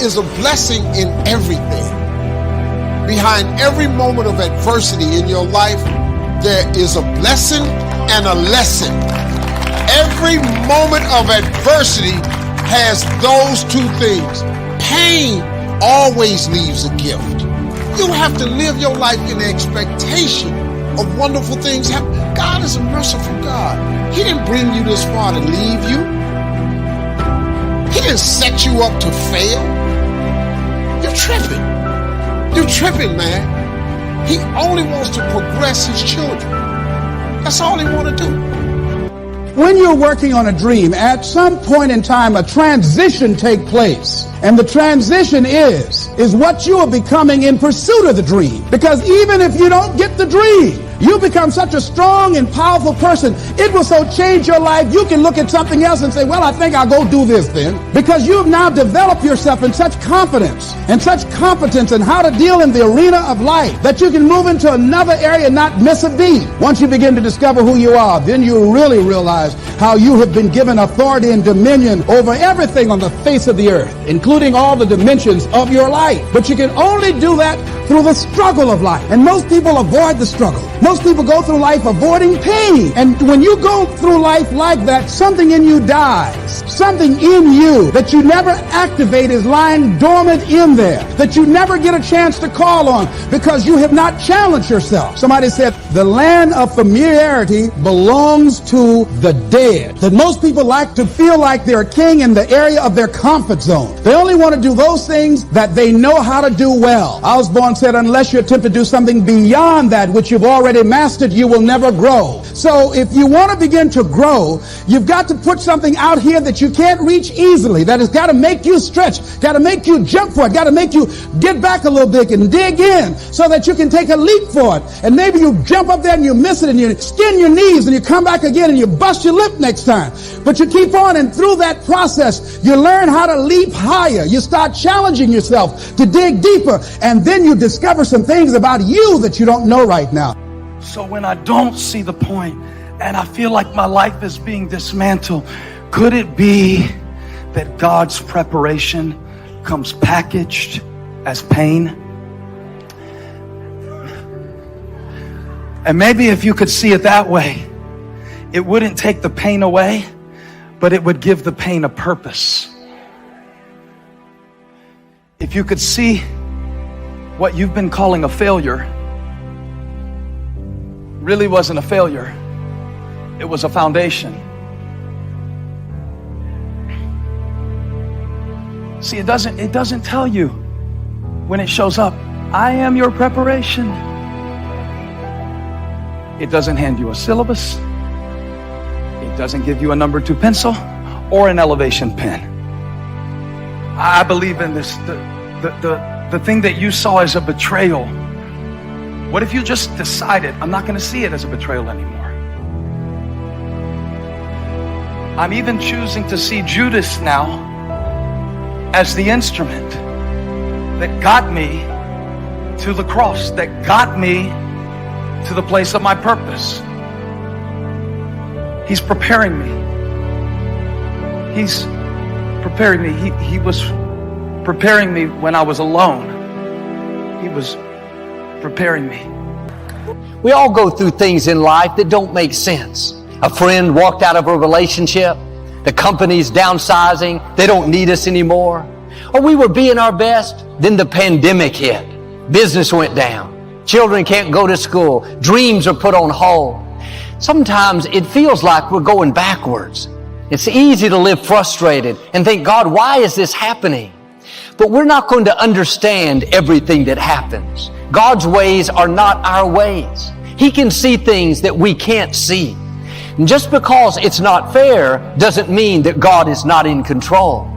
is a blessing in everything. Behind every moment of adversity in your life, there is a blessing and a lesson. Every moment of adversity has those two things. Pain always leaves a gift. You have to live your life in the expectation of wonderful things happening. God is a merciful God. He didn't bring you this far to leave you. He didn't set you up to fail. You're tripping. You're tripping, man. He only wants to progress his children. That's all he wants to do. When you're working on a dream, at some point in time, a transition takes place. And the transition is what you are becoming in pursuit of the dream. Because even if you don't get the dream, you become such a strong and powerful person. It will so change your life, you can look at something else and say, well, I think I'll go do this then. Because you've now developed yourself in such confidence and such competence in how to deal in the arena of life that you can move into another area and not miss a beat. Once you begin to discover who you are, then you really realize how you have been given authority and dominion over everything on the face of the earth, including all the dimensions of your life. But you can only do that through the struggle of life. And most people avoid the struggle. Most people go through life avoiding pain. And when you go through life like that, something in you dies. Something in you that you never activate is lying dormant in there, that you never get a chance to call on because you have not challenged yourself. Somebody said the land of familiarity belongs to the dead. That most people like to feel like they're a king in the area of their comfort zone. They only want to do those things that they know how to do well. Osborne said, unless you attempt to do something beyond that which you've already mastered, you will never grow. So if you want to begin to grow, you've got to put something out here that you can't reach easily, that has got to make you stretch, got to make you jump for it, got to make you get back a little bit and dig in so that you can take a leap for it. And maybe you jump up there and you miss it and you skin your knees and you come back again and you bust your lip next time. But you keep on, and through that process, you learn how to leap higher. You start challenging yourself to dig deeper, and then you discover some things about you that you don't know right now. So when I don't see the point and I feel like my life is being dismantled, could it be that God's preparation comes packaged as pain? And maybe if you could see it that way, it wouldn't take the pain away, but it would give the pain a purpose. If you could see what you've been calling a failure really wasn't a failure, it was a foundation. See, it doesn't tell you when it shows up, I am your preparation. It doesn't hand you a syllabus. It doesn't give you a number 2 pencil or an elevation pen. I believe in this, the thing that you saw as a betrayal. What if you just decided, I'm not going to see it as a betrayal anymore? I'm even choosing to see Judas now as the instrument that got me to the cross, that got me to the place of my purpose. He's preparing me. He's preparing me. He was preparing me when I was alone. He was preparing me. We all go through things in life that don't make sense. A friend walked out of a relationship. The company's downsizing. They don't need us anymore. Or we were being our best. Then the pandemic hit. Business went down. Children can't go to school. Dreams are put on hold. Sometimes it feels like we're going backwards. It's easy to live frustrated and think, God, why is this happening? But we're not going to understand everything that happens. God's ways are not our ways. He can see things that we can't see. And just because it's not fair doesn't mean that God is not in control.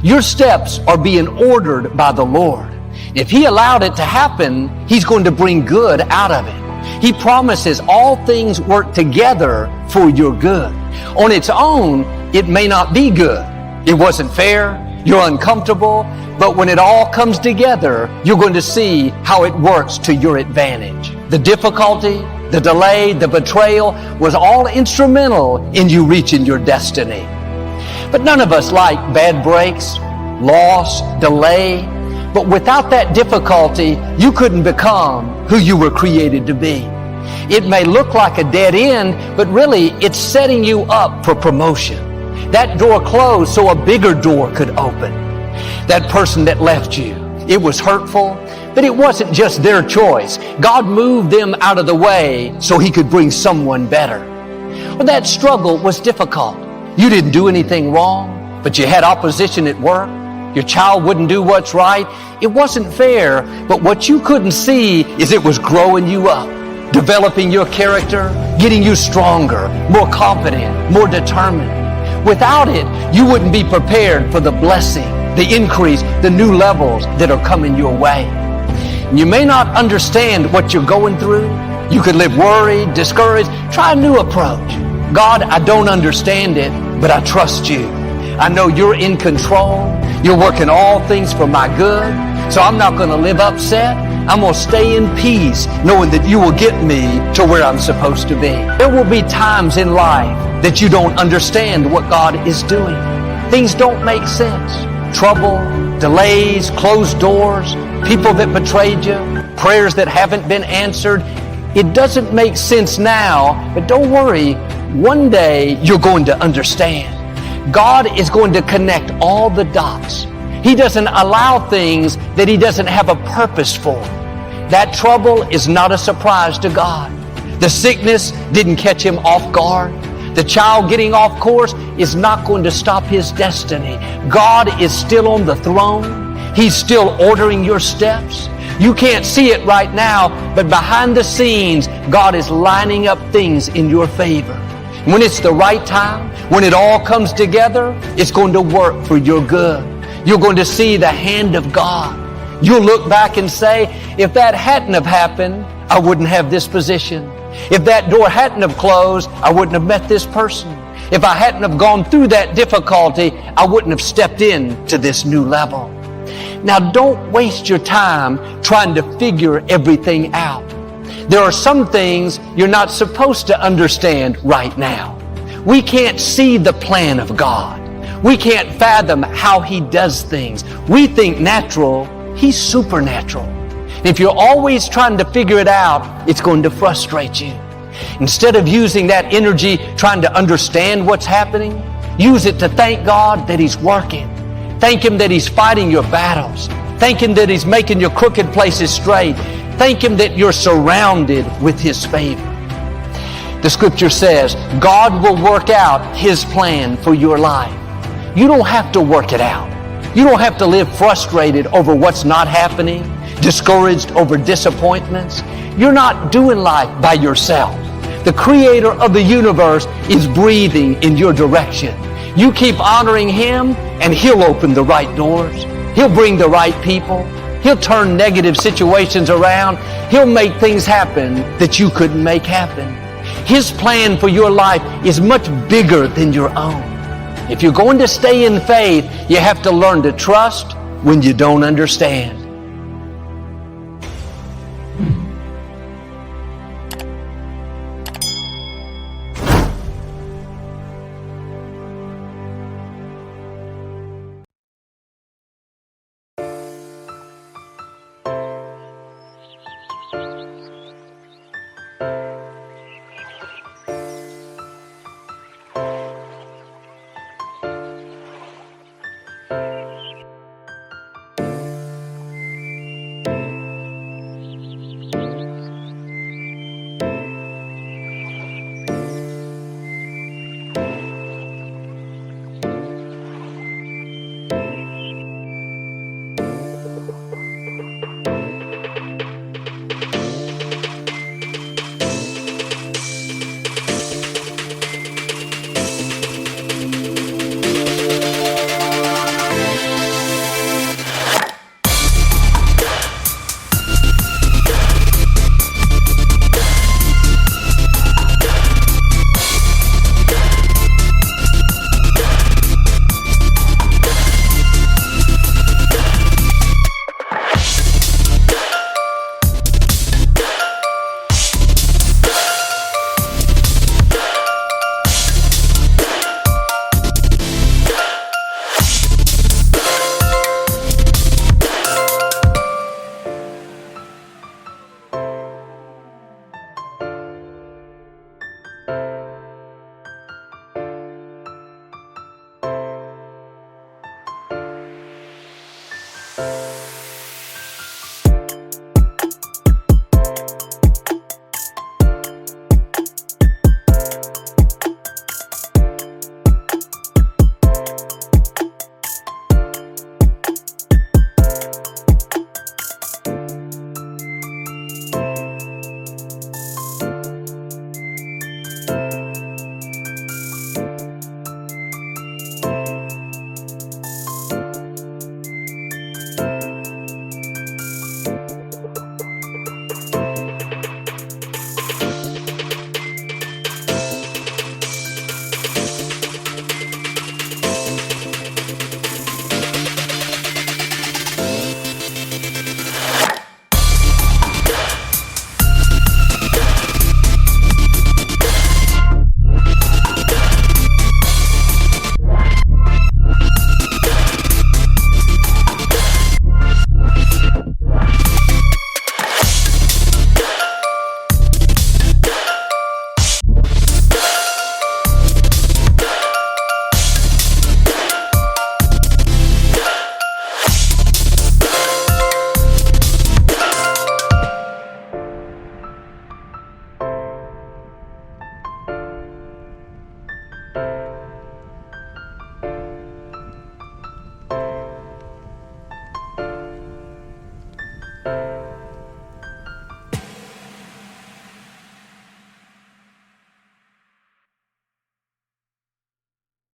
Your steps are being ordered by the Lord. If He allowed it to happen, He's going to bring good out of it. He promises all things work together for your good. On its own, it may not be good. It wasn't fair. You're uncomfortable. But when it all comes together, you're going to see how it works to your advantage. The difficulty, the delay, the betrayal was all instrumental in you reaching your destiny. But none of us like bad breaks loss, delay. But without that difficulty, you couldn't become who you were created to be. It may look like a dead end, but really it's setting you up for promotion. That door closed so a bigger door could open. That person that left you, it was hurtful, but it wasn't just their choice. God moved them out of the way so He could bring someone better. Well, that struggle was difficult. You didn't do anything wrong, but you had opposition at work. Your child wouldn't do what's right. It wasn't fair, but what you couldn't see is it was growing you up, developing your character, getting you stronger, more confident, more determined. Without it, you wouldn't be prepared for the blessing, the increase, the new levels that are coming your way. You may not understand what you're going through. You could live worried, discouraged. Try a new approach. God, I don't understand it, but I trust you. I know you're in control. You're working all things for my good. So I'm not going to live upset. I'm going to stay in peace, knowing that you will get me to where I'm supposed to be. There will be times in life that you don't understand what God is doing. Things don't make sense. Trouble, delays, closed doors, people that betrayed you, prayers that haven't been answered. It doesn't make sense now, but don't worry. One day you're going to understand. God is going to connect all the dots. He doesn't allow things that He doesn't have a purpose for. That trouble is not a surprise to God. The sickness didn't catch Him off guard. The child getting off course is not going to stop His destiny. God is still on the throne. He's still ordering your steps. You can't see it right now, but behind the scenes, God is lining up things in your favor. When it's the right time, when it all comes together, it's going to work for your good. You're going to see the hand of God. You'll look back and say, if that hadn't have happened, I wouldn't have this position. If that door hadn't have closed, I wouldn't have met this person. If I hadn't have gone through that difficulty, I wouldn't have stepped into this new level. Now, don't waste your time trying to figure everything out. There are some things you're not supposed to understand right now. We can't see the plan of God. We can't fathom how He does things. We think natural. He's supernatural. If you're always trying to figure it out, it's going to frustrate you. Instead of using that energy trying to understand what's happening, use it to thank God that He's working. Thank Him that He's fighting your battles. Thank Him that He's making your crooked places straight. Thank Him that you're surrounded with His favor. The Scripture says, God will work out His plan for your life. You don't have to work it out. You don't have to live frustrated over what's not happening, discouraged over disappointments. You're not doing life by yourself. The Creator of the universe is breathing in your direction. You keep honoring Him, and He'll open the right doors. He'll bring the right people. He'll turn negative situations around. He'll make things happen that you couldn't make happen. His plan for your life is much bigger than your own. If you're going to stay in faith, you have to learn to trust when you don't understand.